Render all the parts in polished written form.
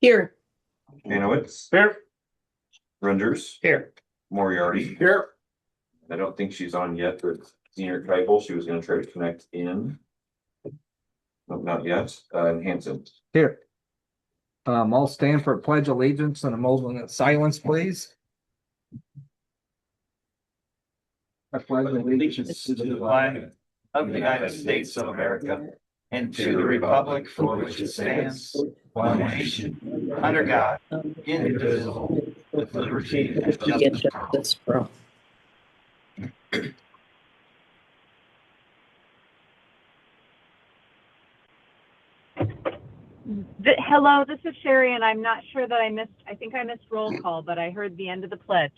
Here. Janowitz, Here. Renders, Here. Moriarty. Here. I don't think she's on yet, but Senior Tribal, she was gonna try to connect in. Nope, not yet. And Hanson. Here. I'll stand for pledge allegiance and a moment of silence, please. I pledge allegiance To the flag of the United States of America and to the republic for which it stands, one nation, under God, indivisible, with liberty and justice for all. Justice for all. Hello, this is Sherry, and I'm not sure that I think I missed roll call, but I heard the end of the pledge.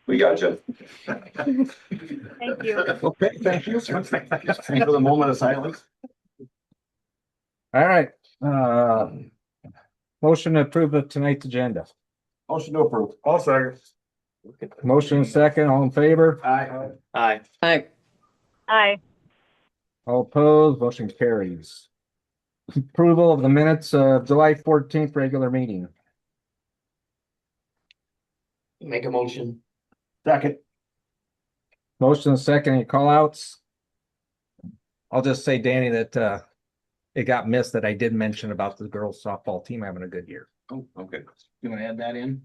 We got you. Thank you. Okay, thank you. For the moment of silence. All right, motion to approve of tonight's agenda. Motion to approve. All second. Motion second, all in favor, Aye. Aye. Hi. Aye. all opposed, motion carries. Approval of the minutes of July 14th regular meeting. Make a motion. Second. Motion second, any call outs? I'll just say, Danny, that it got missed that I did mention about the girls softball team having a good year. Oh, okay. You wanna add that in?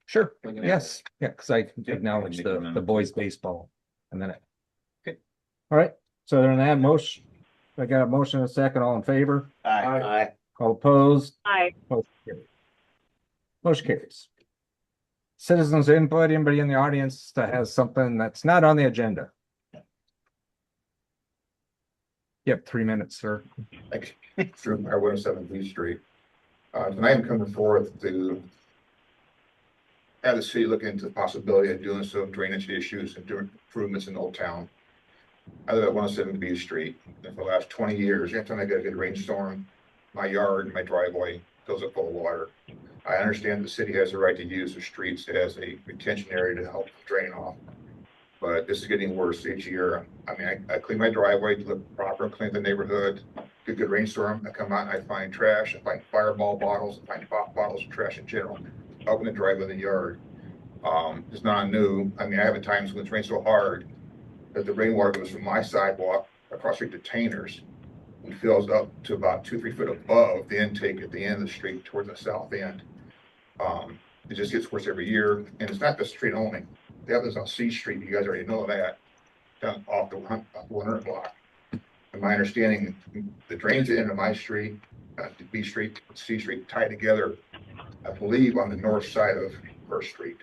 Sure, We're gonna- yes, yeah, because I acknowledged the boys baseball and then it. Okay. All right, so then that motion, I got a motion and a second, all in favor, Aye. all opposed, Aye. motion carries. Motion carries. Citizens input, anybody in the audience that has something that's not on the agenda? You have 3 minutes, sir. Drew Meyer, 107 Street. Tonight I'm coming forth to have the city look into the possibility of doing some drainage issues and doing improvements in Old Town. I live at 107 B Street, and for the last 20 years, every time I get a good rainstorm, my yard, my driveway fills up full of water. I understand the city has the right to use the streets as a retention area to help drain off. But this is getting worse each year. I mean, I clean my driveway to look proper, clean the neighborhood. Get a good rainstorm, I come out and I find trash, I find fireball bottles, I find pop bottles of trash in general, out in the driveway in the yard. It's not new. I mean, I have at times when it's rained so hard that the rainwater goes from my sidewalk across street to Tainers and fills up to about 2-3 foot above the intake at the end of the street towards the south end. It just gets worse every year, and it's not the street only. It happens on C Street, you guys already know that, down off the 100 block. And my understanding, the drains at the end of my street, B Street, C Street tied together, I believe on the north side of First Street.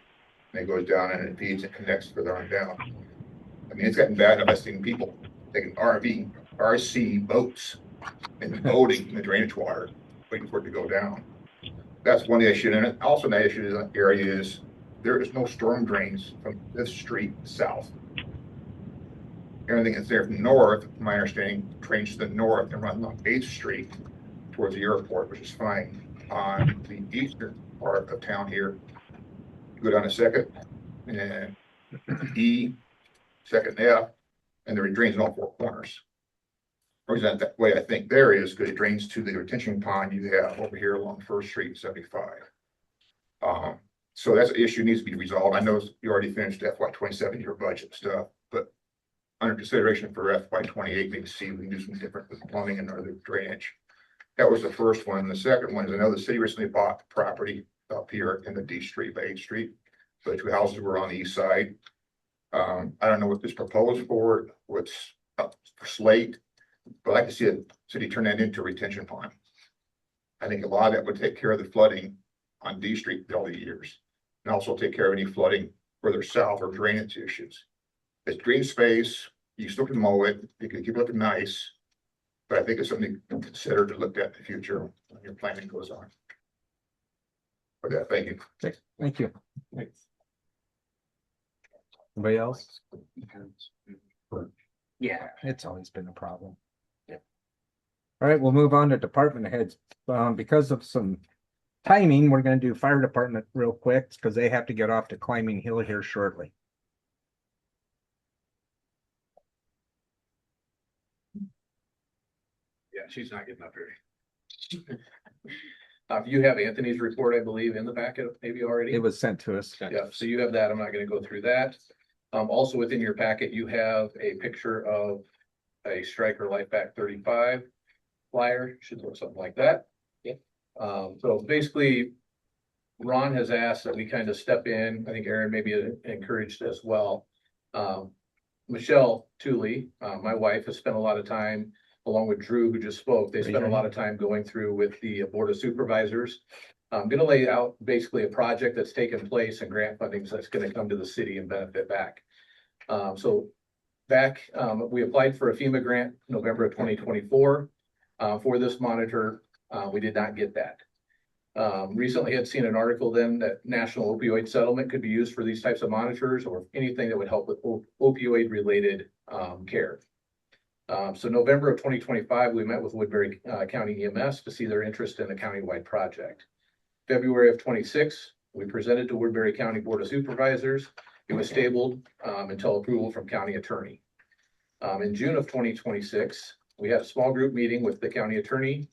And it goes down and it feeds and connects further on down. I mean, it's gotten bad. I've seen people taking RC boats and boating in the drainage water, waiting for it to go down. That's one issue. And also the issue in that area is there is no storm drains from this street south. Everything that's there from north, my understanding, drains to the north and runs on 8th Street towards the airport, which is fine. On the eastern part of town here, you go down to 2nd and E, 2nd F, and there are drains in all 4 corners. The reason that way I think there is because it drains to the retention pond you have over here along First Street and 75. So that's an issue needs to be resolved. I know you already finished FY27 your budget stuff, but under consideration for FY28, maybe see if we can do some different with plumbing and other drainage. That was the first one. And the second one is I know the city recently bought the property up here in the D Street by 8th Street. So the 2 houses were on the east side. I don't know what this proposed for, what's up for slate, but I'd like to see the city turn that into a retention pond. I think a lot of that would take care of the flooding on D Street all the years. And also take care of any flooding further south or drainage issues. It's green space, you still can mow it, you can keep it looking nice. But I think it's something to consider to look at in the future when your planning goes on. Okay, thank you. Thank you. Thanks. Anybody else? Yeah. It's always been a problem. All right, we'll move on to department heads. Because of some timing, we're gonna do fire department real quick because they have to get off to Climbing Hill here shortly. Yeah, she's not getting up here. You have Anthony's report, I believe, in the packet, maybe already. It was sent to us. Yeah, so you have that. I'm not gonna go through that. Also within your packet, you have a picture of a Stryker Life Pack 35 flyer, should look something like that. Yeah. So basically, Ron has asked that we kind of step in. I think Aaron may be encouraged as well. Michelle Tooley, my wife, has spent a lot of time, along with Drew, who just spoke, they spent a lot of time going through with the Board of Supervisors. I'm gonna lay out basically a project that's taken place and grant fundings that's gonna come to the city and benefit back. So back, we applied for a FEMA grant November of 2024 for this monitor. We did not get that. Recently had seen an article then that national opioid settlement could be used for these types of monitors or anything that would help with opioid related care. So November of 2025, we met with Woodbury County EMS to see their interest in a countywide project. February of 26, we presented to Woodbury County Board of Supervisors. It was tabled until approval from county attorney. In June of 2026, we had a small group meeting with the county attorney,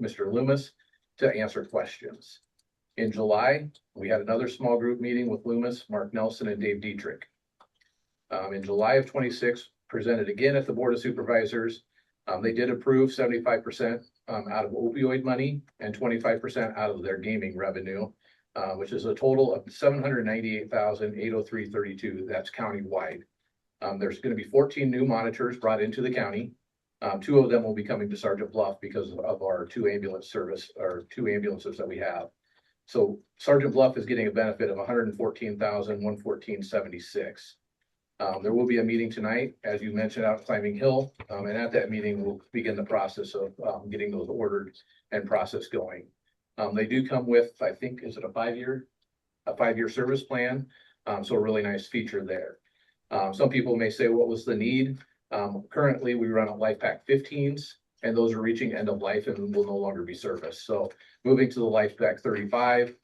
Mr. Loomis, to answer questions. In July, we had another small group meeting with Loomis, Mark Nelson, and Dave Dietrich. In July of 26, presented again at the Board of Supervisors. They did approve 75% out of opioid money and 25% out of their gaming revenue, which is a total of $798,803.32. That's countywide. There's going to be 14 new monitors brought into the county. 2 of them will be coming to Sergeant Bluff because of our 2 ambulance service, or 2 ambulances that we have. So Sergeant Bluff is getting a benefit of $114,114.76. There will be a meeting tonight, as you mentioned, out at Climbing Hill. And at that meeting, we'll begin the process of getting those ordered and process going. They do come with, I think, is it a 5-year service plan? So a really nice feature there. Some people may say, what was the need? Currently, we run on Life Pack 15s, and those are reaching end of life and will no longer be serviced. So moving to the Life Pack 35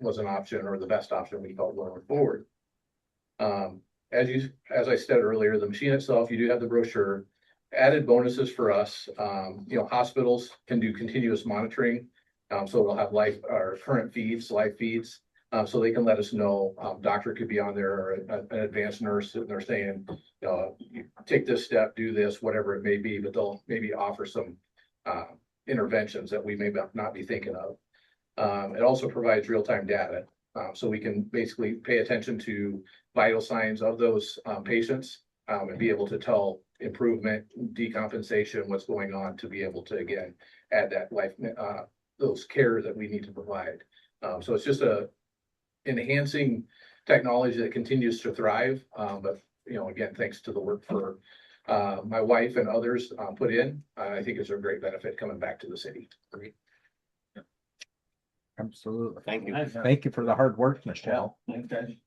was an option, or the best option we felt going forward. As I said earlier, the machine itself, you do have the brochure. Added bonuses for us, hospitals can do continuous monitoring. So we'll have our current feeds, live feeds, so they can let us know. Doctor could be on there, or an advanced nurse, and they're saying, you take this step, do this, whatever it may be, but they'll maybe offer some interventions that we may not be thinking of. It also provides real-time data. So we can basically pay attention to vital signs of those patients and be able to tell improvement, decompensation, what's going on, to be able to, again, add that those care that we need to provide. So it's just enhancing technology that continues to thrive. But, again, thanks to the work for my wife and others put in, I think it's a great benefit coming back to the city. Absolutely. Thank you. Thank you for the hard work, Michelle. Okay.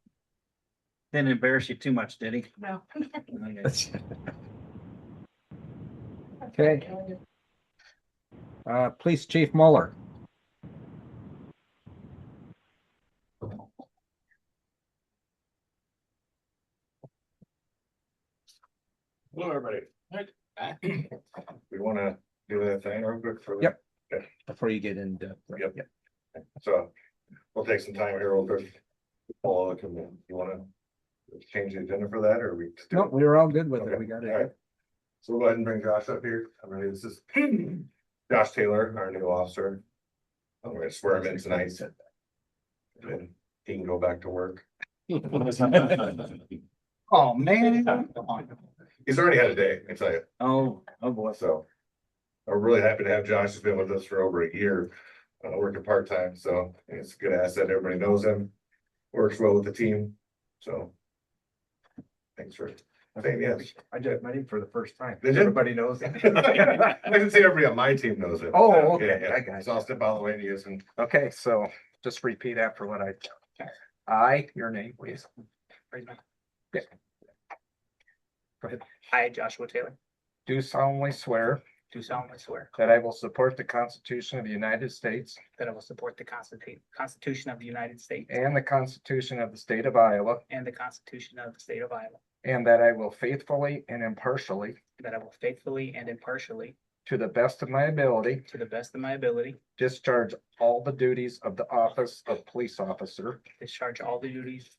Didn't embarrass you too much, did he? No. Okay. Police Chief Mueller. Hello, everybody. We want to do that thing real quick for. Yep. Before you get into. Yep. So we'll take some time here real quick. Paul, you want to change the agenda for that, or we? just do No, it? we were all good with Okay, it. We got all right. it. So we'll go ahead and bring Josh up here. I mean, this is Josh Taylor, our new officer. I'm gonna swear him in tonight. And he can go back to work. Oh, man. He's already had a day, I tell you. Oh boy. So I'm really happy to have Josh. He's been with us for over a year, working part-time. So it's a good asset. Everybody knows him, works well with the team. So thanks for saying yes. I just met him for the first time. Did you? Everybody knows him. I can say everybody on my team knows it. Oh, okay. Yeah, I got So I'll step out of the way and use him. Okay, so just repeat after what I. Your name, please. Okay. Go ahead. I, Joshua Taylor, Do solemnly swear do solemnly swear that I will support the Constitution of the United States that I will support the Constitution of the United States and the Constitution of the State of Iowa, and the Constitution of the State of Iowa, and that I will faithfully and impartially, that I will faithfully and impartially, to the best of my ability, to the best of my ability, discharge all the duties of the office of police officer, discharge all the duties,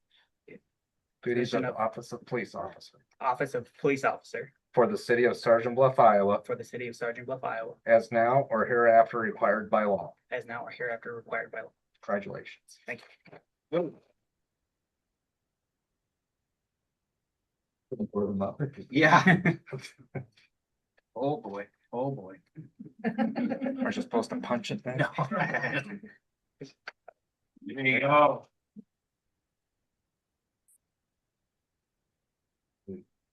duties of the office of police officer office of police officer for the city of Sergeant Bluff, Iowa, for the city of Sergeant Bluff, Iowa, as now or hereafter required by law. as now or hereafter required by law. Congratulations. Thank you. Yeah. Oh, boy. Oh, boy. Aren't you supposed to punch it then? No. There you go.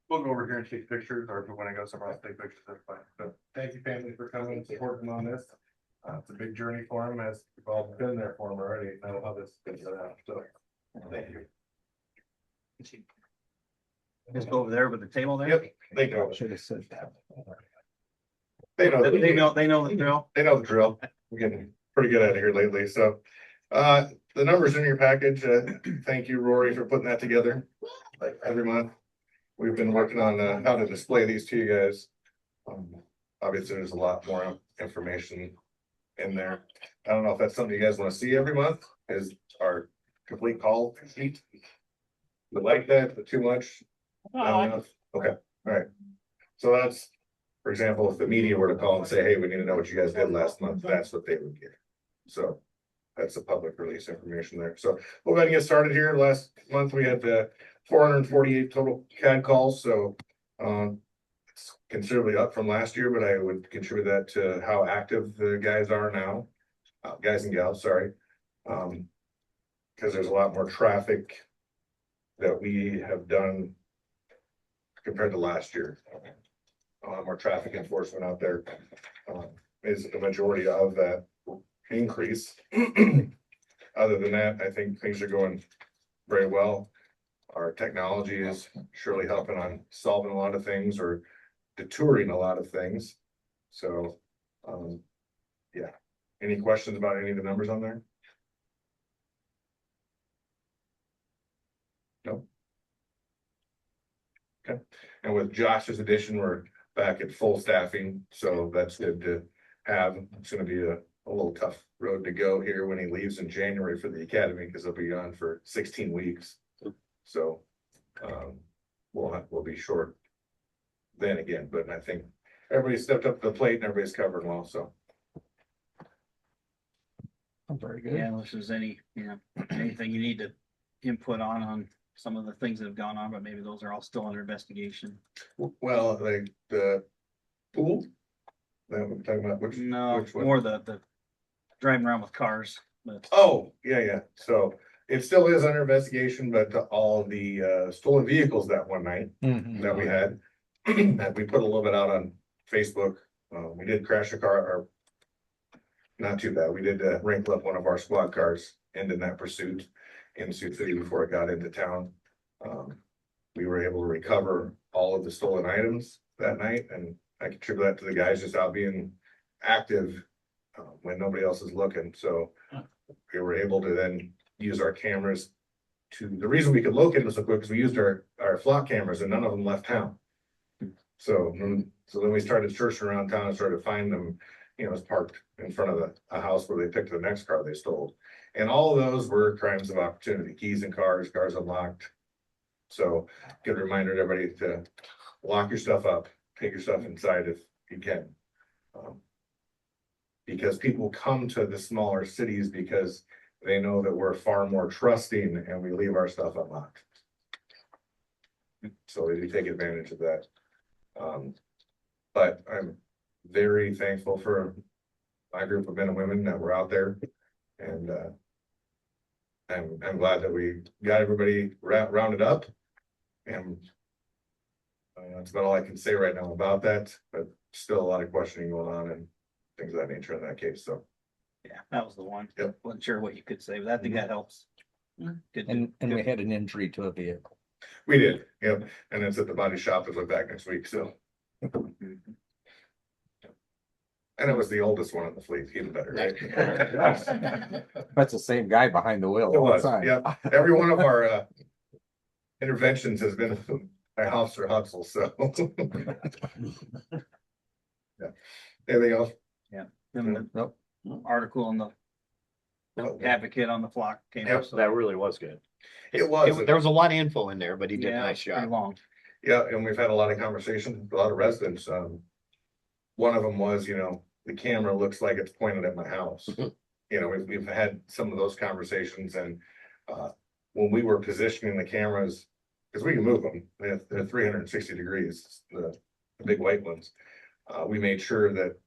We'll go over here and take pictures, or if we wanna go somewhere else, take pictures, that's fine. But thank you, family, for coming and supporting on this. It's a big journey for them, as we've all been there for them already, know how this gets out, so, thank you. Just go over there with the table there. Yep, they know, Should have said that. they know, They know the drill. they know the drill. We're getting pretty good at it here lately, so. The numbers in your package, thank you, Rory, for putting that together, like every month. We've been working on, how to display these to you guys. Obviously, there's a lot more information in there. I don't know if that's something you guys wanna see every month, is our complete call sheet. Would like that, but too much? Not enough? Okay, alright. So that's, for example, if the media were to call and say, hey, we need to know what you guys did last month, that's what they would get. So that's the public release information there. So we'll go ahead and get started here. Last month, we had 448 total CAD calls, so it's considerably up from last year, but I would contribute that to how active the guys are now. Guys and gals, sorry. Because there's a lot more traffic that we have done compared to last year. More traffic enforcement out there is the majority of that increase. Other than that, I think things are going very well. Our technology is surely helping on solving a lot of things or detouring a lot of things. So, yeah. Any questions about any of the numbers on there? No. Okay, and with Josh's addition, we're back at full staffing, so that's good to have. It's gonna be a little tough road to go here when he leaves in January for the academy, because he'll be gone for 16 weeks. So, we'll be short then again, but I think everybody stepped up to the plate and everybody's covering well, so. Very good. Yeah, unless there's anything you need to input on some of the things that have gone on, but maybe those are all still under investigation. Well, like the pool, that we're talking about, which one? More the driving around with cars, but Oh, yeah, so it still is under investigation, but all the stolen vehicles that one night that we had, that we put a little bit out on Facebook. We did crash a car, or not too bad. We did wrinkle up one of our squad cars, ending that pursuit in Sioux City before it got into town. We were able to recover all of the stolen items that night, and I contribute that to the guys just out being active when nobody else is looking. So we were able to then use our cameras the reason we could locate them so quick is we used our flock cameras and none of them left town. So then we started searching around town and started to find them, it was parked in front of a house where they picked the next car they stole. And all of those were crimes of opportunity, keys in cars unlocked. So good reminder to everybody to lock your stuff up, take your stuff inside if you can. Because people come to the smaller cities because they know that we're far more trusting and we leave our stuff unlocked. So they do take advantage of that. But I'm very thankful for my group of men and women that were out there. And I'm glad that we got everybody rounded up. And that's about all I can say right now about that, but still a lot of questioning going on and things of that nature in that case, so. yeah, that was the one. Yep. Wasn't sure what you could say, but I think that helps. Good. And we had an injury to a vehicle. We did, yep, and it's at the body shop, it'll be back next week, so. And it was the oldest one in the fleet, even better, right? That's the same guy behind the wheel. It all the was, time. yeah, every one of our interventions has been by Officer Hutzel, so. Yeah, anything else? And the Nope. article in the Advocate on the flock. came Yep. up, so- That really was good. It was. There was a lot of info in there, but he did a Yeah, nice pretty job. long. Yeah, and we've had a lot of conversations, with a lot of residents. One of them was, the camera looks like it's pointed at my house. Mhm. We've had some of those conversations and, when we were positioning the cameras, because we can move them, they're 360 degrees, the big white ones. We made sure that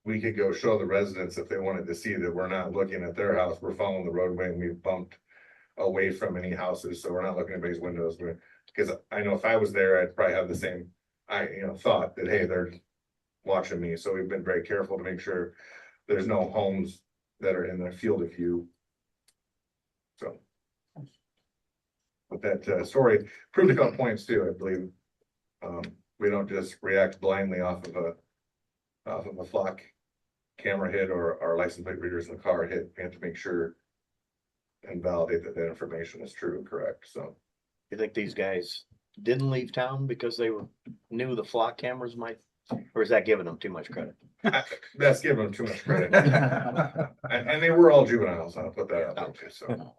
we could go show the residents if they wanted to see that we're not looking at their house, we're following the roadway and we've bumped away from any houses, so we're not looking at anybody's windows. Because I know if I was there, I'd probably have the same, thought that, hey, they're watching me. So we've been very careful to make sure there's no homes that are in the field of view. So. But that story proved a couple points too, I believe. We don't just react blindly off of a flock camera hit or our license plate readers in the car hit. We have to make sure and validate that that information is true and correct. So. You think these guys didn't leave town because they knew the flock cameras might, or is that giving them too much credit? That's giving them too much credit. And they were all juveniles, I'll put that out there too, so.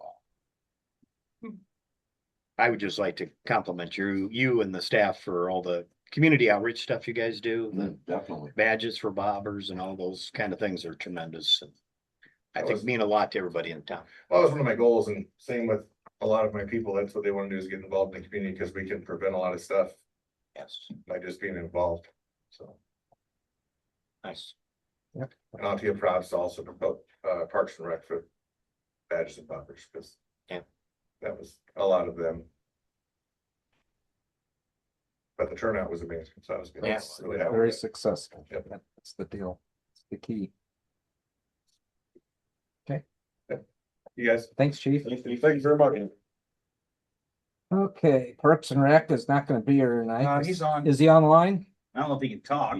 I would just like to compliment you and the staff for all the community outreach stuff you guys do. The Definitely. badges for bobbers and all those kind of things are tremendous. And I That think was- mean a lot to everybody in town. Well, that was one of my goals, and same with a lot of my people, that's what they wanna do is get involved in the community, because we can prevent a lot of stuff Yes, by just being involved, so. nice. And I'll give props also to both, Parks and Rec for badges and bumpers, because. Yeah. That was a lot of them. But the turnout was amazing, so I was. Yes. really happy Very with it. successful. Yep. That's the deal. It's the key. You guys. Thanks, chief. Thank you very much. Okay, Parks and Rec is not gonna be here tonight. He's on. Is he online? I don't know if he can talk.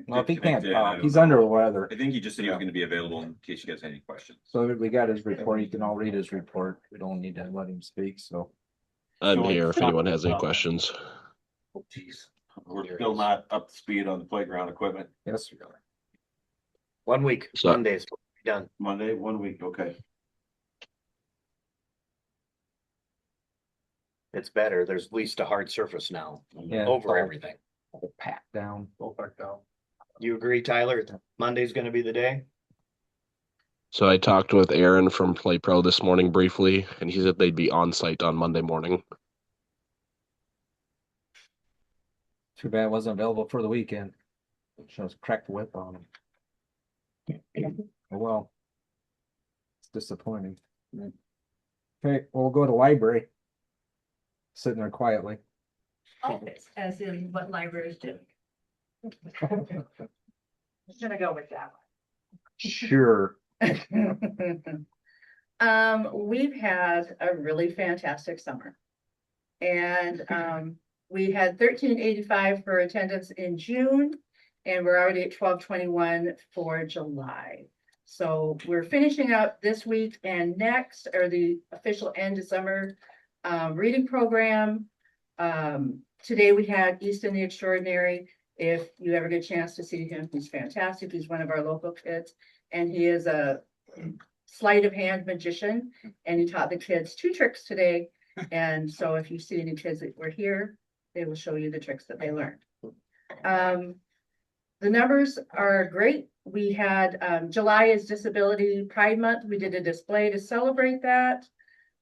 Well, if he can't talk, he's under the weather. I think he just said he was gonna be available in case you guys had any questions. So we got his report. You can all read his report. We don't need to let him speak, so. I'm So, here if anyone has any about- questions. Oh, geez. We're still not up to speed on the playground equipment. Yes. 1 week, So- Monday's done. Monday, 1 week, okay. It's better. There's at least a hard surface now Yeah. over everything. All packed down. You agree, Tyler? Monday's gonna be the day? So I talked with Aaron from Play Pro this morning briefly, and he said they'd be on site on Monday morning. Too bad it wasn't available for the weekend. Shows cracked whip on him. Oh, well. It's disappointing. Okay, we'll go to library. Sitting there quietly. Office, as in what libraries do. I'm gonna go with that Sure. one. We've had a really fantastic summer. And, we had 1385 for attendance in June, and we're already at 1221 for July. So we're finishing up this week and next, or the official end of summer, reading program. Today we had Easton the Extraordinary. If you ever get a chance to see him, he's fantastic. He's one of our local kids, and he is a sleight of hand magician, and he taught the kids 2 tricks today. And so if you see any kids that were here, they will show you the tricks that they learned. The numbers are great. We had, July is Disability Pride Month. We did a display to celebrate that.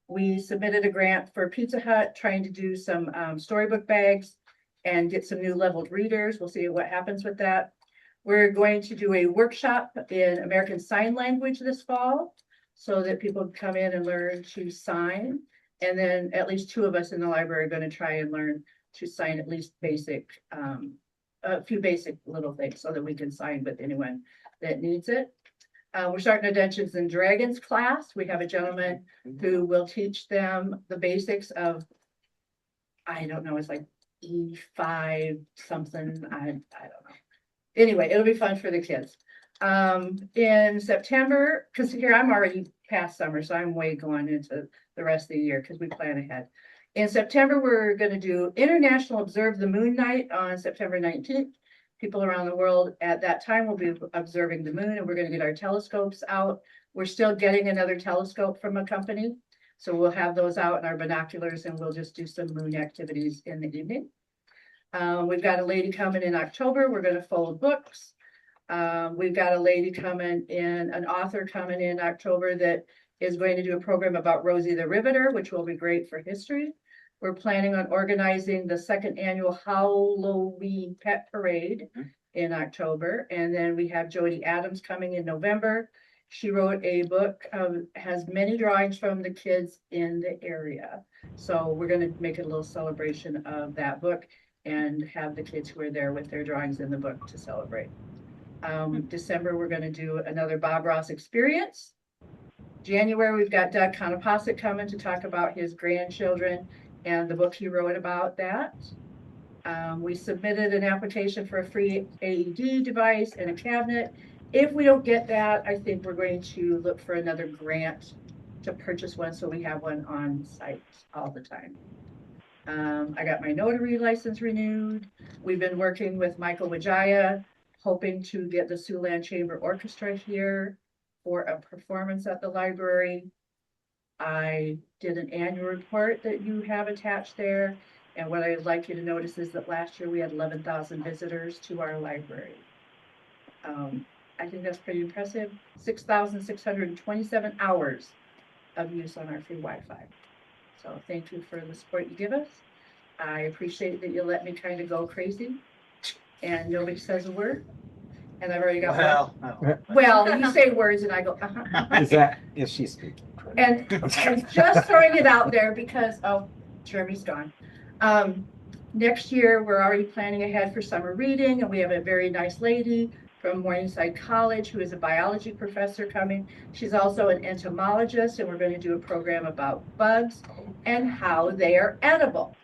We submitted a grant for Pizza Hut, trying to do some storybook bags and get some new leveled readers. We'll see what happens with that. We're going to do a workshop in American Sign Language this fall, so that people can come in and learn to sign. And then at least 2 of us in the library are going to try and learn to sign at least basic, a few basic little things, so that we can sign with anyone that needs it. We're starting a Dungeons and Dragons class. We have a gentleman who will teach them the basics of, I don't know, it's like E5 something, I don't know. Anyway, it'll be fun for the kids. In September, because here I'm already past summer, so I'm way going into the rest of the year because we plan ahead. In September, we're going to do International Observe the Moon Night on September 19th. people around the world. At that time, we'll be observing the moon and we're gonna get our telescopes out. We're still getting another telescope from a company. So we'll have those out in our binoculars and we'll just do some moon activities in the evening. We've got a lady coming in October. We're gonna fold books. We've got a lady coming in, an author coming in October that is going to do a program about Rosie the Riveter, which will be great for history. We're planning on organizing the second annual Halloween Pet Parade in October. And then we have Jody Adams coming in November. She wrote a book, has many drawings from the kids in the area. So we're gonna make a little celebration of that book and have the kids who are there with their drawings in the book to celebrate. December, we're gonna do another Bob Ross experience. January, we've got Doug Conoposset coming to talk about his grandchildren and the book he wrote about that. We submitted an application for a free AED device and a cabinet. If we don't get that, I think we're going to look for another grant to purchase one, so we have one on site all the time. I got my notary license renewed. We've been working with Michael Wijaya, hoping to get the Siouxland Chamber Orchestra here for a performance at the library. I did an annual report that you have attached there. And what I'd like you to notice is that last year we had 11,000 visitors to our library. I think that's pretty impressive. 6,627 hours of use on our free Wi-Fi. So thank you for the support you give us. I appreciate that you let me kind of go crazy and nobody says a word. And I've already got one. Well, you say words and I go, Is that, is she speaking? And just throwing it out there because, oh, Jeremy's gone. Next year, we're already planning ahead for summer reading, and we have a very nice lady from Morningside College who is a biology professor coming. She's also an entomologist, and we're going to do a program about bugs and how they are edible.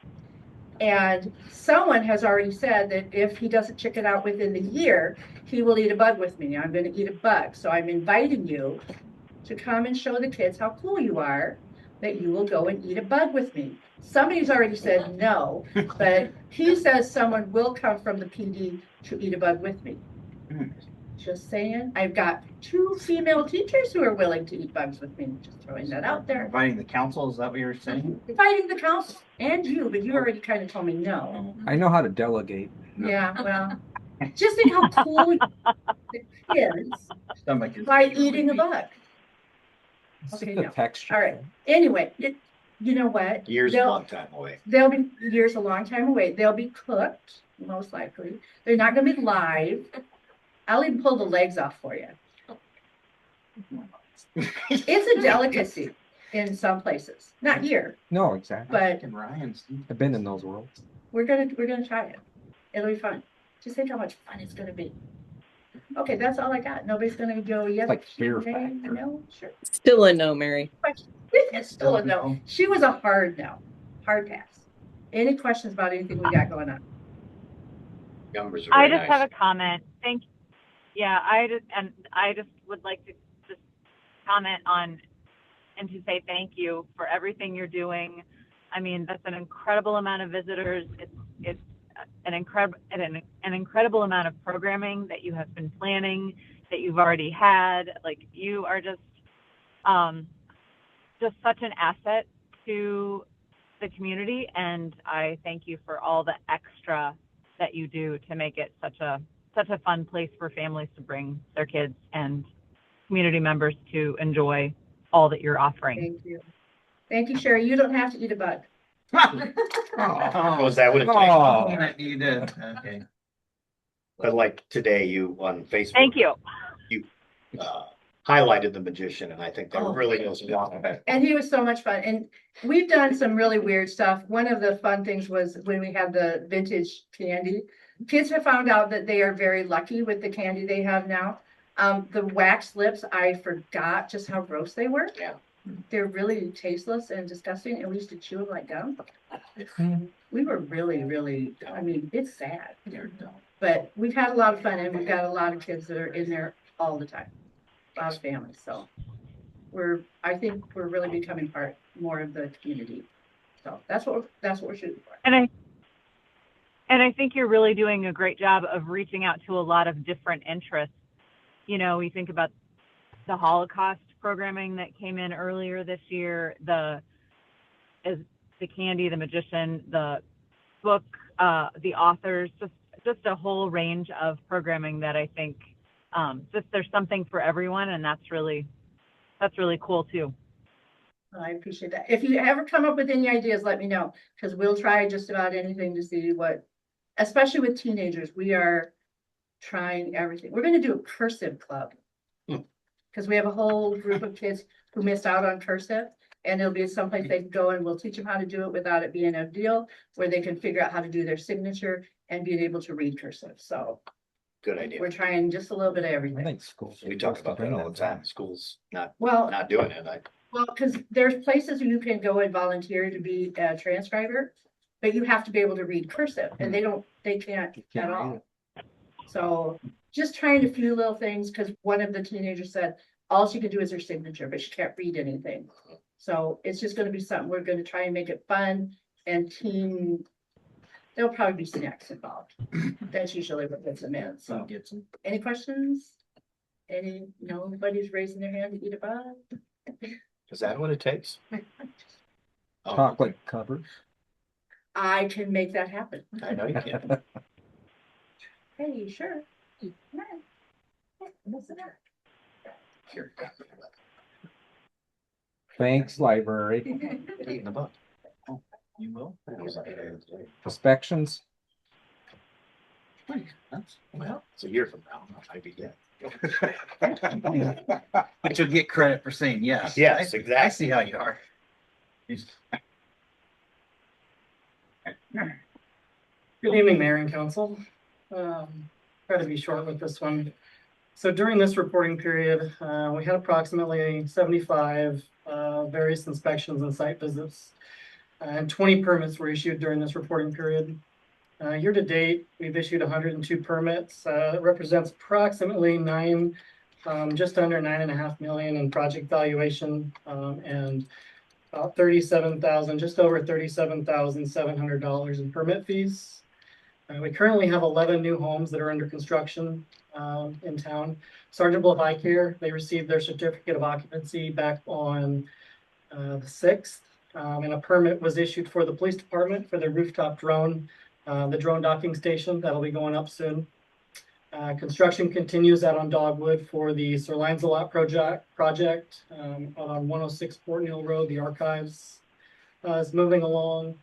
And someone has already said that if he doesn't check it out within the year, he will eat a bug with me. I'm going to eat a bug. So I'm inviting you to come and show the kids how cool you are, that you will go and eat a bug with me. Somebody's already said no, but he says someone will come from the PD to eat a bug with me. Just saying. I've got 2 female teachers who are willing to eat bugs with me. Just throwing that out there. Inviting the council, is that what you're saying? Inviting the council and you, but you already kind of told me no. I know how to delegate. Yeah, well, just think how cool the kids by eating a bug. It's Okay, the no. texture. All right. Anyway, you know what? Years, a They'll- long time away. They'll be years, a long time away. They'll be cooked, most likely. They're not going to be live. I'll even pull the legs off for you. It's a delicacy in some places, not here, No, exactly. but I've been in those worlds. we're gonna try it. It'll be fun. Just think how much fun it's gonna be. Okay, that's all I got. Nobody's gonna go, yes. Like Fear nay, Factor. No, sure. Still a no, Mary. It's still a no. She was a hard no, hard pass. Any questions about anything we got going on? Numbers are I very just nice. have a comment. I just would like to just comment on and to say thank you for everything you're doing. I mean, that's an incredible amount of visitors. It's an incredible amount of programming that you have been planning, that you've already had. Like, you are just such an asset to the community, and I thank you for all the extra that you do to make it such a fun place for families to bring their kids and community members to enjoy all that you're offering. Thank you. Thank you, Sherry. You don't have to eat a bug. Oh, is that what it takes? Oh. You did, okay. But like today, you on Facebook. Thank you. Highlighted the magician, and I think that Oh. really goes a lot. And he was so much fun. And we've done some really weird stuff. One of the fun things was when we had the vintage candy. Kids have found out that they are very lucky with the candy they have now. The wax lips, I forgot just how gross they were. Yeah. They're really tasteless and disgusting, and we used to chew them like gum. We were really, really, I mean, it's sad. But we've had a lot of fun, and we've got a lot of kids that are in there all the time. A lot of families, so I think we're really becoming more of the community. So that's what we're shooting for. And I think you're really doing a great job of reaching out to a lot of different interests. You know, we think about the Holocaust programming that came in earlier this year, the Candy, the Magician, the book, the authors, just a whole range of programming that I think just there's something for everyone, and that's really cool too. I appreciate that. If you ever come up with any ideas, let me know, because we'll try just about anything to see what, especially with teenagers, we are trying everything. We're gonna do a cursive club. Because we have a whole group of kids who missed out on cursive, and it'll be someplace they can go, and we'll teach them how to do it without it being a deal, where they can figure out how to do their signature and being able to read cursive. So Good idea. we're trying just a little bit of I everything. think schools. We talk about that all the time. Schools not Well, doing it. well, because there's places you can go and volunteer to be a transcriber, but you have to be able to read cursive, and they can't at all. So just trying a few little things, because one of the teenagers said all she could do is her signature, but she can't read anything. So it's just gonna be something, we're gonna try and make it fun and there'll probably be snacks involved. That's usually what gets them in, so. Any questions? Nobody's raising their hand to eat a bug? Is that what it takes? Chocolate covered. I can make that happen. I know you can. Hey, sure. Come on. Listen up. Here. Thanks, library. Eating the bug. Oh, you will? Inspections. Well, it's a year from now. I might be dead. But you'll get credit for saying yes. Yes, exactly. I see how you are. Good evening, Mayor and Council. Try to be short with this one. So during this reporting period, we had approximately 75 various inspections and site visits, and 20 permits were issued during this reporting period. Year to date, we've issued 102 permits. That represents approximately just under $9.5 million in project valuation, and about just over $37,700 in permit fees. We currently have 11 new homes that are under construction in town. Sergeant Bluff Eye Care, they received their certificate of occupancy back on the 6th, and a permit was issued for the police department for the rooftop drone, the drone docking station. That'll be going up soon. Construction continues out on Dogwood for the Sir Lancelot project on 106 Fort Neal Road. The archives is moving along.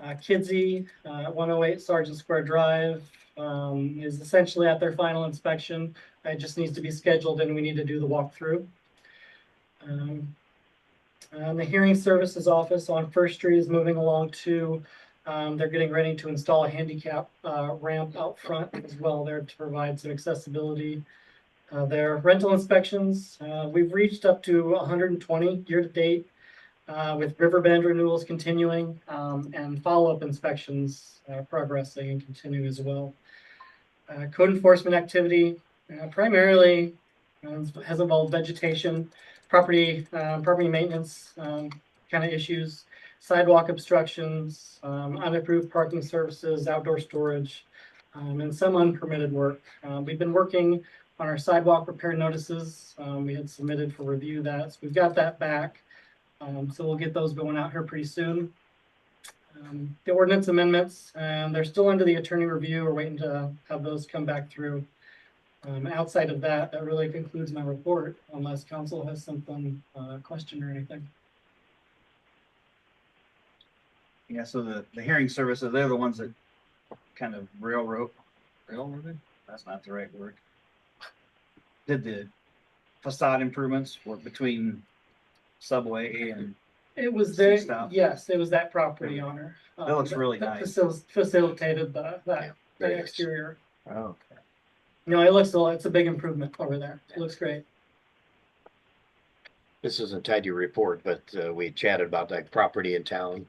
Kidsey, 108 Sergeant Square Drive, is essentially at their final inspection. It just needs to be scheduled, and we need to do the walkthrough. And the hearing services office on First Street is moving along too. They're getting ready to install a handicap ramp out front as well there to provide some accessibility. Their rental inspections, we've reached up to 120 year to date, with Riverbend renewals continuing, and follow-up inspections progressing and continue as well. Code enforcement activity primarily has involved vegetation, property maintenance kind of issues, sidewalk obstructions, unapproved parking services, outdoor storage, and some unpermitted work. We've been working on our sidewalk repair notices. We had submitted for review that, so we've got that back. So we'll get those going out here pretty soon. The ordinance amendments, they're still under the attorney review. We're waiting to have those come back through. Outside of that, that really concludes my report, unless council has something, question or anything. Yeah, so the hearing services, they're the ones that kind of railroaded? That's not the right word. Did the facade improvements work between Subway and It was there, Stop. yes, it was that property owner. That looks really nice. Facilitated the very nice. exterior. Okay. No, it's a big improvement over there. It looks great. This isn't tied to your report, but we chatted about that property in town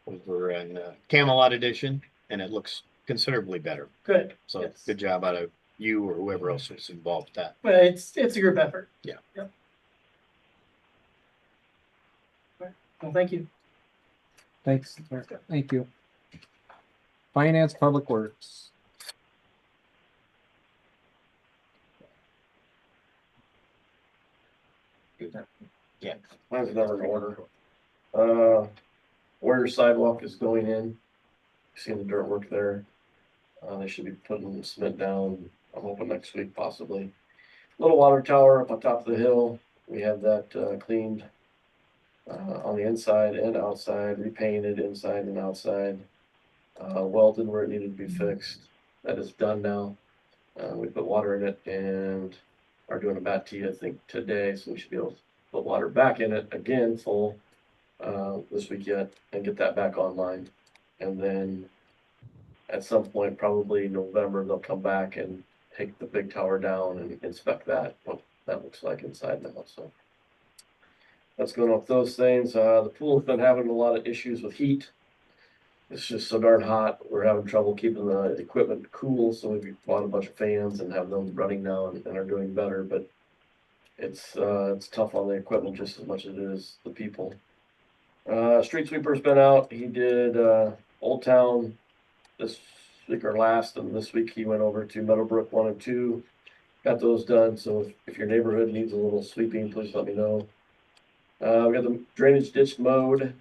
over in Camelot Edition, and it looks considerably better. Good. So Yes. good job out of you or whoever else was involved with that. But it's a group effort. Yeah. Yep. Well, thank you. Thanks. Thank you. Finance, Public Works. Yeah. Mine's another order. Where sidewalk is going in, seeing the dirt work there. They should be putting cement down, I'm hoping next week possibly. Little water tower up on top of the hill, we have that cleaned. On the inside and outside, repainted inside and outside. Welded where it needed to be fixed, that is done now. We put water in it and are doing a bat tea, I think, today, so we should be able to put water back in it again full. This week yet, and get that back online. And then at some point, probably November, they'll come back and take the big tower down and inspect that, what that looks like inside now, so. That's going on with those things. The pool's been having a lot of issues with heat. It's just so darn hot. We're having trouble keeping the equipment cool, so we bought a bunch of fans and have them running now and are doing better, but it's tough on the equipment just as much as it is the people. Street sweeper's been out. He did Old Town this week or last, and this week he went over to Meadowbrook 1 and 2. Got those done, so if your neighborhood needs a little sweeping, please let me know. We got the drainage ditch mowed.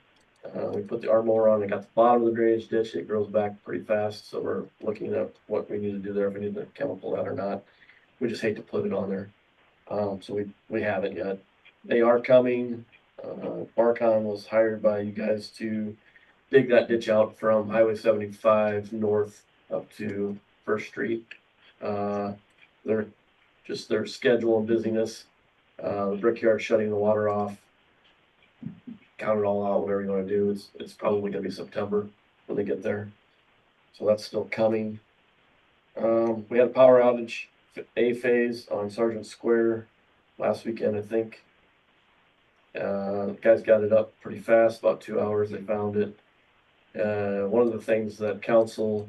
We put the Armor on and got the bottom of the drainage ditch. It grows back pretty fast, so we're looking at what we need to do there, if we need to chemical that or not. We just hate to put it on there. So we haven't yet. They are coming. Barcon was hired by you guys to dig that ditch out from Highway 75 north up to First Street. They're just their schedule and busyness. The brickyard shutting the water off. Count it all out, whatever you want to do. It's probably going to be September when they get there. So that's still coming. We had a power outage, A phase on Sergeant Square last weekend, I think. Guys got it up pretty fast, about 2 hours, they found it. One of the things that council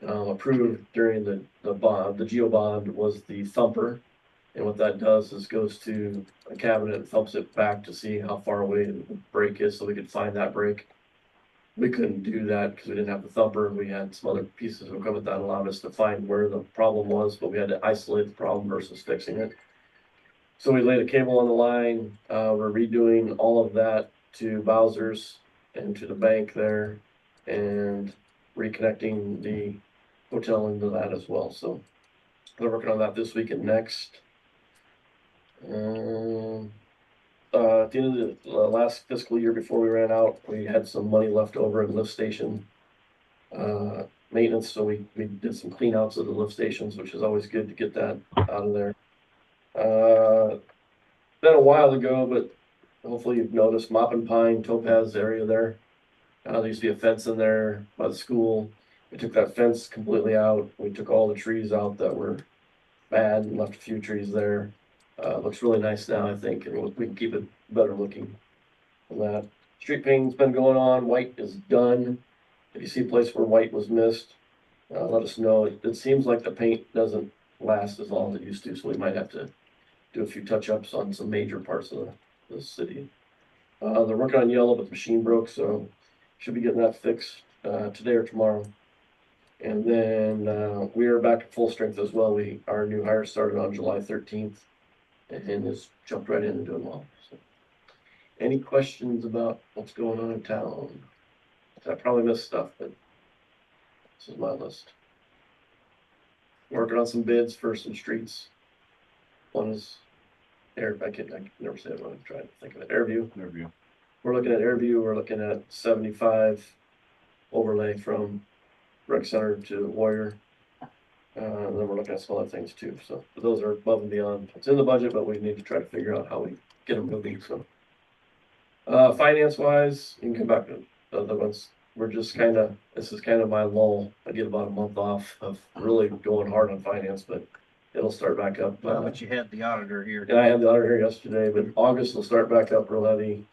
approved during the GEO bond was the thumper. And what that does is goes to a cabinet and thumps it back to see how far away the break is so we could find that break. We couldn't do that because we didn't have the thumper. We had some other pieces of equipment that allowed us to find where the problem was, but we had to isolate the problem versus fixing it. So we laid a cable on the line. We're redoing all of that to Bowser's and to the bank there and reconnecting the hotel into that as well. So we're working on that this week and next. At the end of the last fiscal year before we ran out, we had some money left over in lift station maintenance, so we did some clean outs of the lift stations, which is always good to get that out of there. Been a while ago, but hopefully you've noticed Mop and Pine, Topaz area there. There used to be a fence in there by the school. We took that fence completely out. We took all the trees out that were bad and left a few trees there. Looks really nice now, I think, and we can keep it better looking than that. Street painting's been going on. White is done. If you see a place where white was missed, let us know. It seems like the paint doesn't last as long as it used to, so we might have to do a few touch-ups on some major parts of the city. They're working on yellow, but the machine broke, so should be getting that fixed today or tomorrow. And then we are back at full strength as well. Our new hire started on July 13th and has jumped right in and doing well. So, any questions about what's going on in town? I probably missed stuff, but this is my list. Working on some bids for some streets. One is I can never say it when I'm trying to think of it. Airview. We're looking at Airview. We're looking at 75 overlay from Rec Center to Warrior. And then we're looking at some other things too. So but those are above and beyond. It's in the budget, but we need to try to figure out how we get them moving. So finance wise, you can come back to the other ones. We're just this is kind of my lull. I get about a month off of really going hard on finance, but it'll start back up. But you had the auditor here. Yeah, I had the auditor here yesterday, but August will start back up real heavy.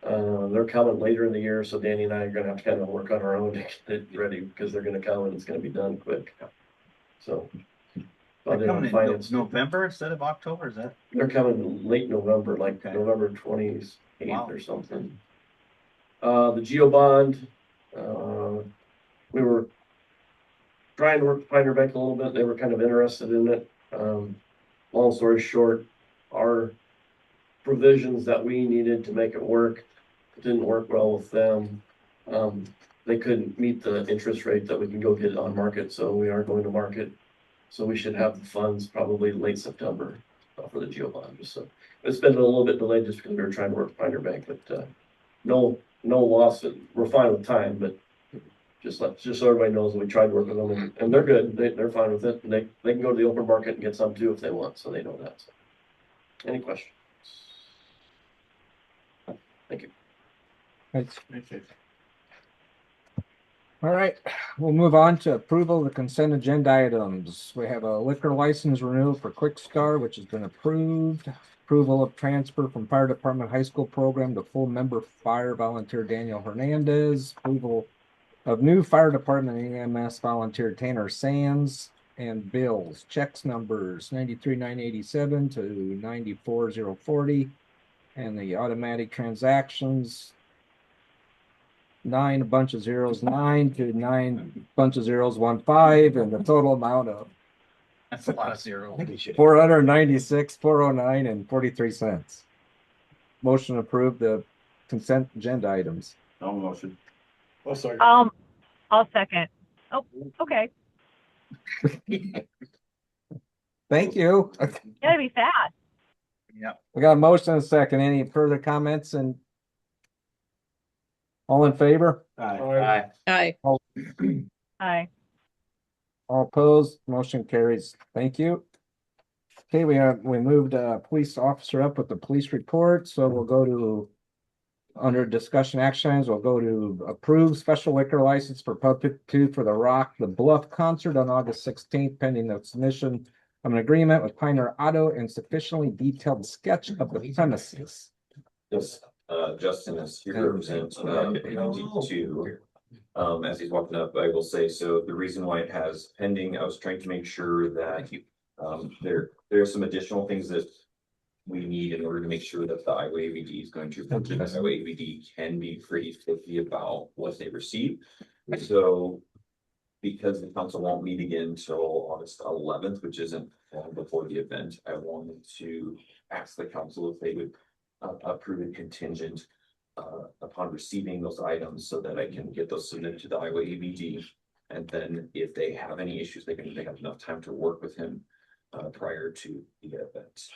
They're coming later in the year, so Danny and I are gonna have to kind of work on our own to get it ready because they're gonna come and it's gonna be done quick. So. They're coming in November instead of October, is that? They're coming late November, like Okay. November 28th Wow. or something. The GEO bond, we were trying to work with Pioneer Bank a little bit. They were kind of interested in it. Long story short, our provisions that we needed to make it work didn't work well with them. They couldn't meet the interest rate that we can go get it on market, so we are going to market. So we should have the funds probably late September for the GEO bond. So it's been a little bit delayed just because we were trying to work with Pioneer Bank, but no loss. We're fine with time, but just so everybody knows that we tried to work with them and they're good. They're fine with it. And they can go to the open market and get some too if they want, so they know that. So. Any questions? Thank you. Thanks. All right, we'll move on to approval of the consent agenda items. We have a liquor license renewal for Quick Star, which has been approved. Approval of transfer from Fire Department High School program to full member fire volunteer Daniel Hernandez. Approval of new Fire Department EMS volunteer Tanner Sands, and bills. Checks numbers 93,987 to 94,040. And the automatic transactions 9 a bunch of zeros 9 to 9 bunch of zeros 15, and the total amount of That's a lot of zero. 496 409 and 43 cents. Motion to approve the consent agenda items. No motion. Oh, sorry. I'll second. Oh, okay. Thank you. Gotta be fast. We got a motion and a second. Any further comments? And all in favor? Aye. Aye. All, Aye. all opposed? Motion carries. Thank you. Okay, we moved police officer up with the police report, so we'll go to under discussion actions, we'll go to approve special liquor license for Puppet 2 for the Rock the Bluff concert on August 16th, pending the submission of an agreement with Pioneer Auto and sufficiently detailed sketch of the premises. Yes, Justin is here to represent two. As he's walking up, I will say, so the reason why it has pending, I was trying to make sure that there are some additional things that we need in order to make sure that the Iowa ABD is going to, the Iowa ABD can be pretty picky about what they receive. So because the council won't meet again until August 11th, which isn't long before the event, I wanted to ask the council if they would approve a contingent upon receiving those items so that I can get those submitted to the Iowa ABD. And then if they have any issues, they have enough time to work with him prior to the event.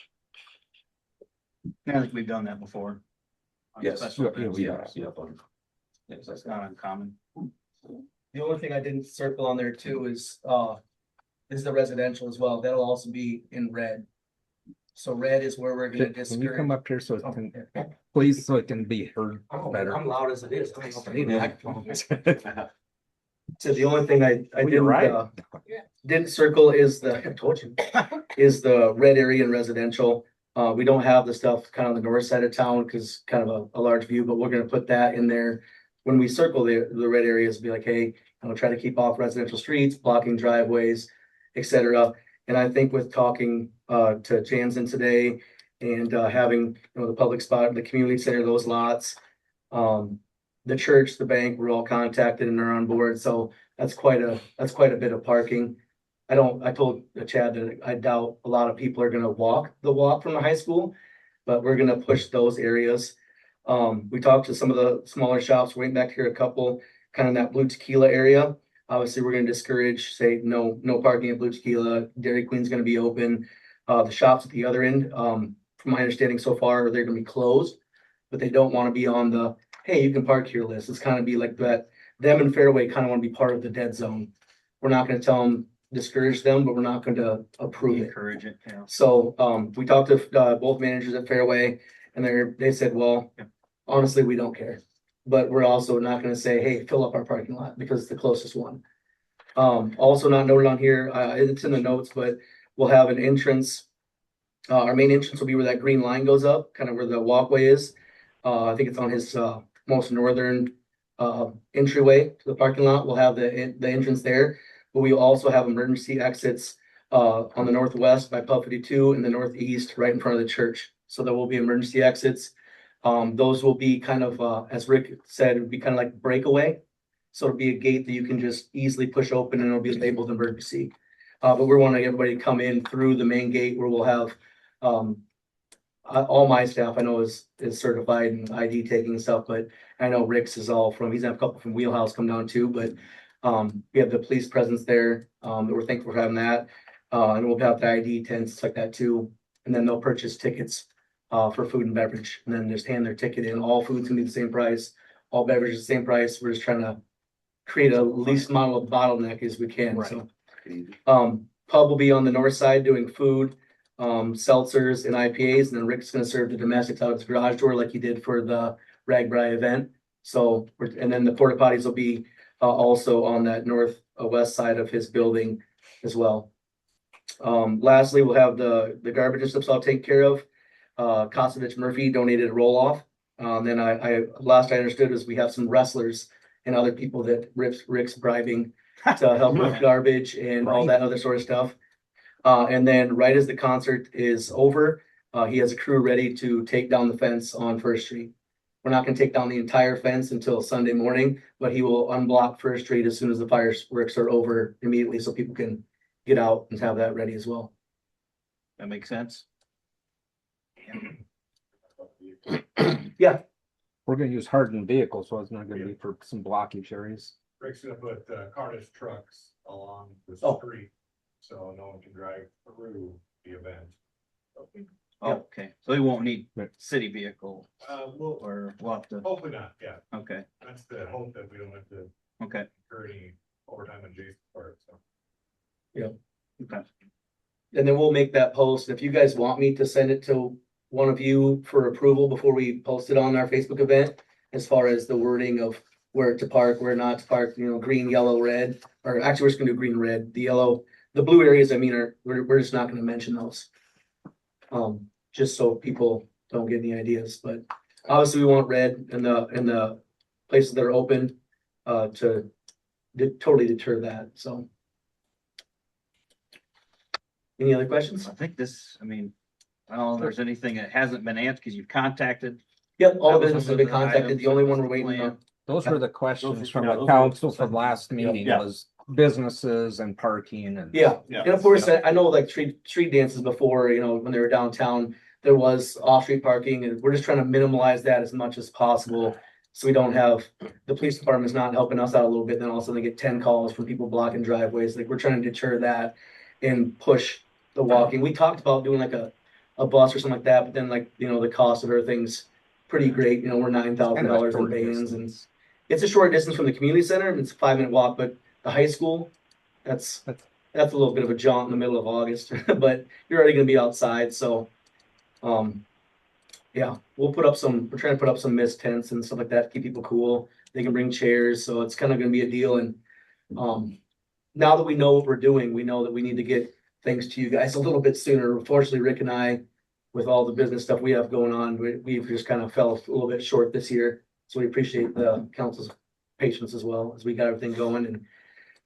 I think we've done that before. On Yes. special events. Yes, It's not uncommon. The only thing I didn't circle on there too is the residential as well. That'll also be in red. So red is where we're gonna Can you come discourage. up here so it can, please, so it can be heard better? I'm loud as it is. I don't need a microphone. So the only thing I didn't circle is I told you, is the red area in residential. We don't have the stuff kind of on the north side of town because kind of a large view, but we're gonna put that in there. When we circle the red areas, be like, hey, I'll try to keep off residential streets, blocking driveways, etc. And I think with talking to Jansen today and having, the public spot, the community center, those lots, the church, the bank, we're all contacted and they're on board. So that's quite a bit of parking. I told Chad that I doubt a lot of people are gonna walk from the high school, but we're gonna push those areas. We talked to some of the smaller shops, went back here a couple, kind of in that Blue Tequila area. Obviously, we're gonna discourage, say, no parking at Blue Tequila. Dairy Queen's gonna be open. The shops at the other end, from my understanding so far, they're gonna be closed, but they don't want to be on the, hey, you can park here list. It's kind of be like that. Them and Fairway kind of want to be part of the dead zone. We're not gonna tell them, discourage them, but we're not going to approve it. Encourage it, yeah. So, we talked to both managers at Fairway and they said, well, honestly, we don't care. But we're also not gonna say, hey, fill up our parking lot because it's the closest one. Also not noted on here, it's in the notes, but we'll have an entrance. Our main entrance will be where that green line goes up, kind of where the walkway is. I think it's on his most northern entryway to the parking lot. We'll have the entrance there, but we also have emergency exits on the northwest by Pub 52 and the northeast right in front of the church. So there will be emergency exits. Those will be kind of, as Rick said, it would be kind of like breakaway. So it'll be a gate that you can just easily push open and it'll be labeled emergency. But we're wanting everybody to come in through the main gate where we'll have, all my staff I know is certified in ID taking and stuff, but I know Rick's is all from, he's got a couple from Wheelhouse come down too, but we have the police presence there, we're thankful for having that. And we'll have the ID tents like that too, and then they'll purchase tickets for food and beverage, and then just hand their ticket in. All food's gonna be the same price, all beverages the same price. We're just trying to create a least amount of bottleneck as we can, so. Pub will be on the north side doing food, seltzers and IPAs, and then Rick's gonna serve the domestics out of his garage door like he did for the Ragbri event. So, and then the porta potties will be also on that northwest side of his building as well. Lastly, we'll have the garbage and stuff I'll take care of. Kosovich Murphy donated a roll-off. Then last I understood is we have some wrestlers and other people that Rick's bribing to help with garbage and all that other sort of stuff. And then right as the concert is over, he has a crew ready to take down the fence on First Street. We're not gonna take down the entire fence until Sunday morning, but he will unblock First Street as soon as the fireworks are over immediately, so people can get out and have that ready as well. That makes sense. Yeah. We're gonna use hardened vehicles, so it's not gonna be for some blockage areas. Rick's gonna put Carter's trucks along the Oh. street, so no one can drive through the event. Oh, okay, so we won't need Right. city vehicle We'll, or we'll have to, hopefully not, yeah, okay, that's the hope that we don't have to okay, incur any overtime on Jason's part, so. okay. And then we'll make that post. If you guys want me to send it to one of you for approval before we post it on our Facebook event, as far as the wording of where to park, where not to park, green, yellow, red, or actually we're just gonna do green, red, the yellow, the blue areas, we're just not gonna mention those. Just so people don't get any ideas, but obviously we want red in the places that are open, to totally deter that, so. Any other questions? I think this, I mean, I don't know if there's anything that hasn't been answered because you've contacted. Yep, all That the was businesses have under been the contacted. items The only that one was we're waiting planned. on. Those were the questions from yeah, the those council are- from last meeting Yeah. was businesses and parking and. Yeah, Yeah. and of course, I know like street dances before, when they were downtown, there was off-street parking, and we're just trying to minimize that as much as possible. So we don't have, the police department's not helping us out a little bit, then all of a sudden they get 10 calls from people blocking driveways, like we're trying to deter that and push the walking. We talked about doing like a bus or something like that, but then the cost of everything's pretty great, we're $9,000 in bands, and it's a short distance from the community center, and it's a 5-minute walk, but the high school, that's a little bit of a jaunt in the middle of August, but you're already gonna be outside, so. Yeah, we're trying to put up some mist tents and stuff like that to keep people cool. They can bring chairs, so it's kind of gonna be a deal, and now that we know what we're doing, we know that we need to get things to you guys a little bit sooner. Unfortunately, Rick and I, with all the business stuff we have going on, we've just kind of fell a little bit short this year. So we appreciate the council's patience as well as we got everything going, and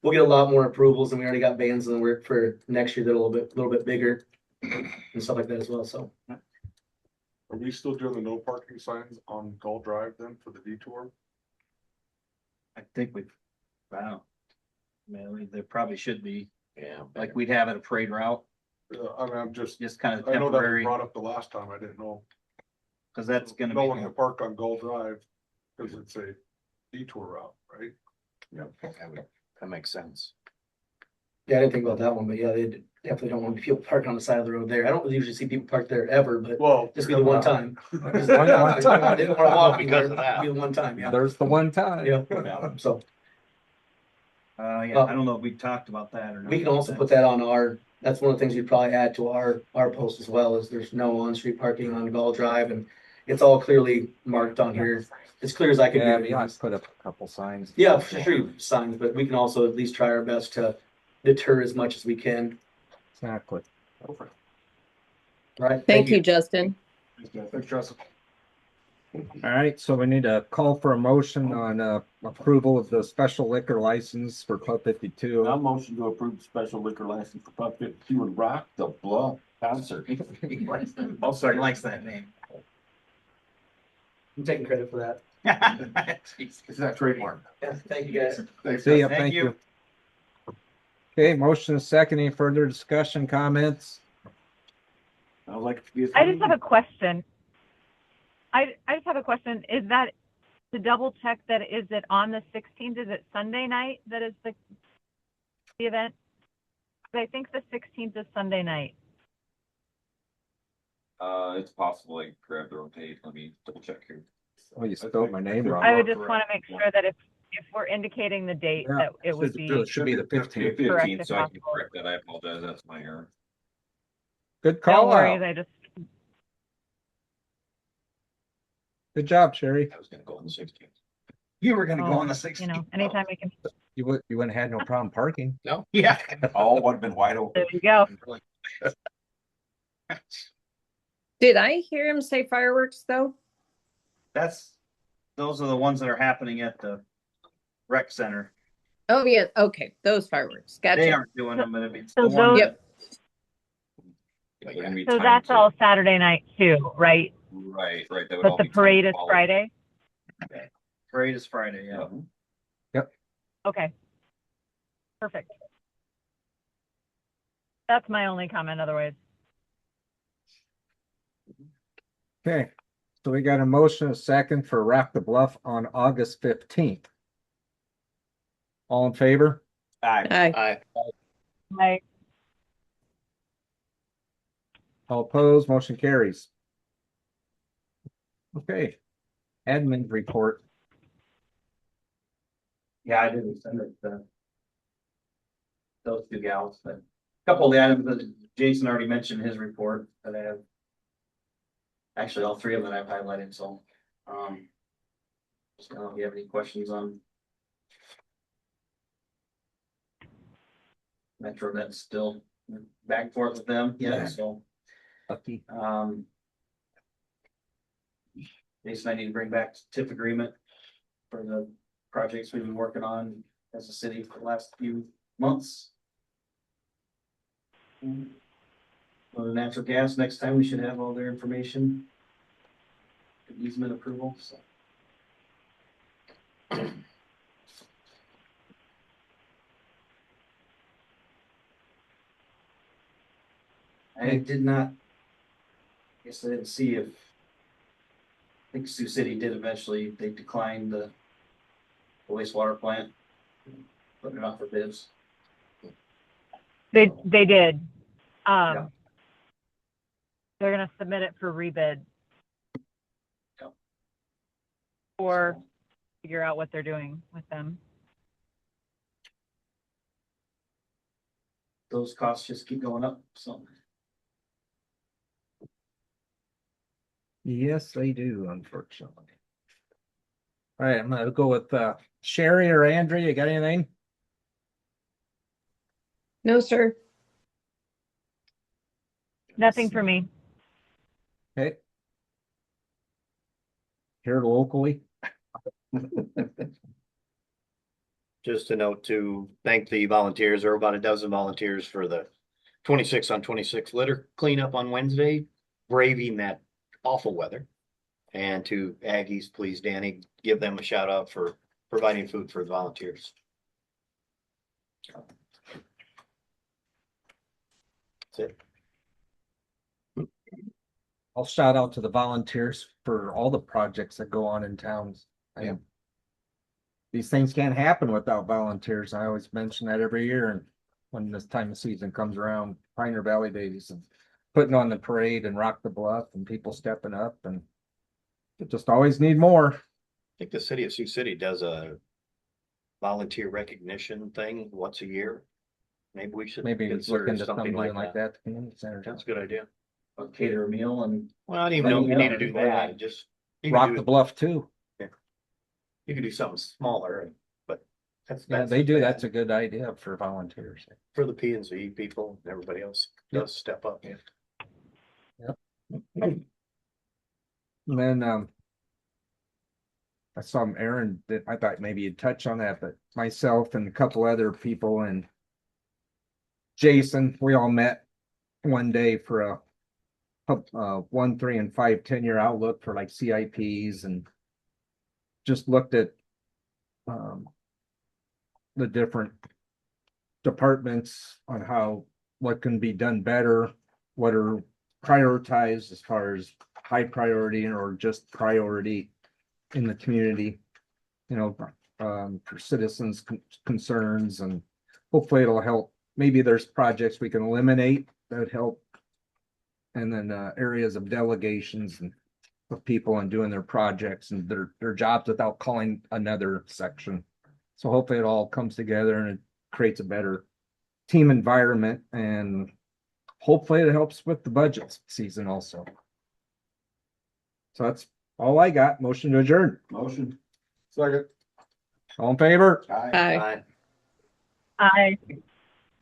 we'll get a lot more approvals, and we already got bands in the work for next year that are a little bit bigger and stuff like that as well, so. Are we still doing the no parking signs on Gull Drive then for the detour? I think wow. Man, there probably should be, Yeah. like we'd have at a parade route, I mean, I'm just kind of I know that was temporary, brought up the last time, I didn't know. because that's gonna No one can be, park on Gull Drive, because it's a detour route, right? That makes sense. Yeah, I didn't think about that one, but yeah, they definitely don't want people parking on the side of the road there. I don't usually see people park there ever, but Well. this will be the one time. Just one time. I didn't want to walk Because of that. It'll be the one time, yeah. There's the one time. Yeah, so yeah, I don't know if we talked about that or not. we can also put that on that's one of the things we'd probably add to our post as well, is there's no on-street parking on Gull Drive, and it's all clearly marked on here. As clear as I can Yeah, do. we have to put up a couple signs. Yeah, for sure, signs, but we can also at least try our best to deter as much as we can. Exactly. All right. Thank you, Justin. Thanks, Justin. All right, so we need a call for a motion on approval of the special liquor license for Pub 52. I'll motion to approve the special liquor license for Pub 52 and Rock the Bluff concert. Also likes that name. I'm taking credit for that. Is that trademark? Thank you, guys. Thanks. See ya, Thank thank you. you. Okay, motion is second. Any further discussion, comments? I'd like to be. I just have a question. I just have a question. Is that to double check that is it on the 16th? Is it Sunday night that is the event? I think the 16th is Sunday night. It's possible I grabbed the wrong date. Let me double check here. Oh, you spelled my name wrong. I would just want to make sure that if we're indicating the date, Yeah, that it would be It should be the 15th. correct 15th, if so I can possible. correct that. I apologize. That's my error. Good No call worries. out. I just Good job, Sherry. I was gonna go on the 16th. You were gonna go Oh, on the 16th. anytime we can. You wouldn't have had no problem parking. No. Yeah. All would have been wide open. There you go. Did I hear him say fireworks though? Those are the ones that are happening at the rec center. Oh, yeah, okay, those fireworks, They gotcha. aren't doing them, but it's So the one. those- Yep. They're gonna be So timed that's to- all Saturday night too, right? Right. That would But all the be timed parade to is follow. Friday? Parade is Friday, yeah. Okay. Perfect. That's my only comment otherwise. Okay, so we got a motion, a second for Rock the Bluff on August 15th. All in favor? Aye. I All opposed, motion carries. Okay, admin report. Yeah, I didn't send it to those two gals, but a couple of the items that Jason already mentioned in his report that I have. Actually, all three of them that I've highlighted, so, just if you have any questions on MetroNet's still back and forth with them, yeah, so. Lucky. Jason, I need to bring back TIF agreement for the projects we've been working on as a city for the last few months. On the natural gas, next time we should have all their information. Easement approval, so. I did not. Guess I didn't see if. I think Sioux City did eventually, they declined the wastewater plant. Putting it off for bids. They did. Yeah. They're gonna submit it for rebid. Yeah. Or figure out what they're doing with them. Those costs just keep going up, so. Yes, they do, unfortunately. All right, I'm gonna go with Sherry or Andrea. You got anything? No, sir. Nothing for me. Okay. Here locally. Just a note to thank the volunteers. There were about a dozen volunteers for the 26 on 26 litter cleanup on Wednesday, braving that awful weather. And to Aggies, please, Danny, give them a shout out for providing food for the volunteers. That's it. I'll shout out to the volunteers for all the projects that go on in towns. These things can't happen without volunteers. I always mention that every year, and when this time of season comes around, Pioneer Valley Days and putting on the parade and Rock the Bluff and people stepping up, and it just always need more. I think the city of Sioux City does a volunteer recognition thing once a year. Maybe we should Maybe look consider into something something like that. at the community center. That's a good idea. Cater a meal and. Well, I don't even know if you need to do that, just. you can Rock do the it- Bluff too. You can do something smaller, but that's. Yeah, they do. That's a good idea for volunteers. For the P and Z people, everybody else does step up. And then, I saw Aaron that I thought maybe you'd touch on that, but myself and a couple other people and Jason, we all met one day for a 1, 3, and 5 10-year outlook for like CIPs and just looked at the different departments on what can be done better, what are prioritized as far as high priority or just priority in the community, for citizens' concerns, and hopefully it'll help. Maybe there's projects we can eliminate that help. And then areas of delegations and of people and doing their projects and their jobs without calling another section. So hopefully it all comes together and it creates a better team environment, and hopefully it helps with the budget season also. So that's all I got. Motion to adjourn. Motion. Second. All in favor? Aye. Aye.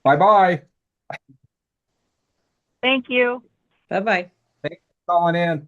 Bye-bye. Thank you. Bye-bye. Calling in.